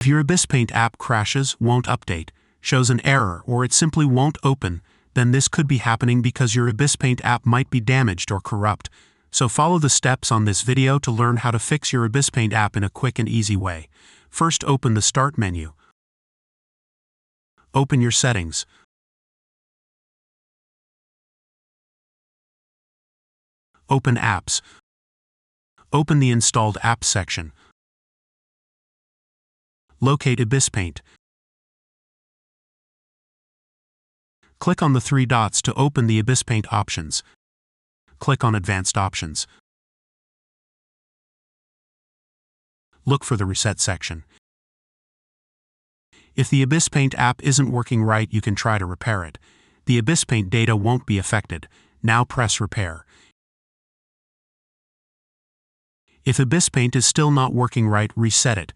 If your ibisPaint app crashes, won't update, shows an error, or it simply won't open, then this could be happening because your ibisPaint app might be damaged or corrupt. So follow the steps on this video to learn how to fix your ibisPaint app in a quick and easy way. First, open the Start menu. Open your settings. Open Apps. Open the Installed Apps section. Locate ibisPaint. Click on the three dots to open the ibisPaint options. Click on Advanced Options. Look for the Reset section. If the ibisPaint app isn't working right, you can try to repair it. The ibisPaint data won't be affected. Now press Repair. If ibisPaint is still not working right, reset it.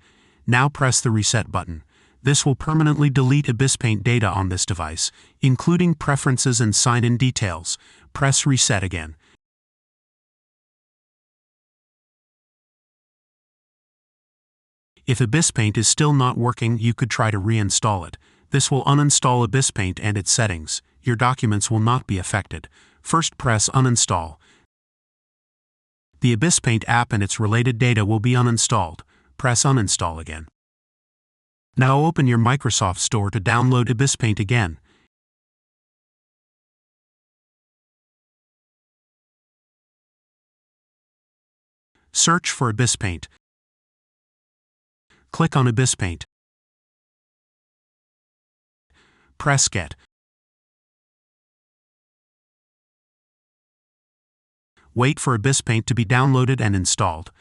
Now press the Reset button. This will permanently delete ibisPaint data on this device, including preferences and sign-in details. Press Reset again. If ibisPaint is still not working, you could try to reinstall it. This will uninstall ibisPaint and its settings. Your documents will not be affected. First, press Uninstall. The ibisPaint app and its related data will be uninstalled. Press Uninstall again. Now open your Microsoft Store to download ibisPaint again. Search for ibisPaint. Click on ibisPaint. Press Get. Wait for ibisPaint to be downloaded and installed.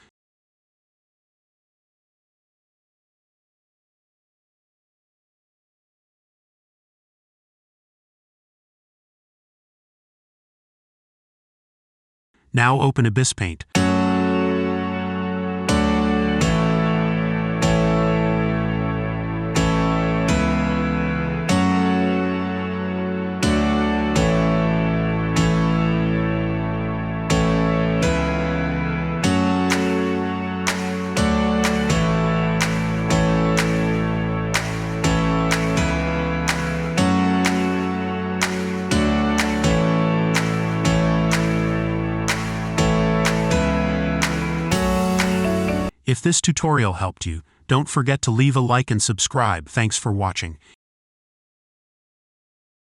Now open ibisPaint. If this tutorial helped you, don't forget to leave a like and subscribe. Thanks for watching.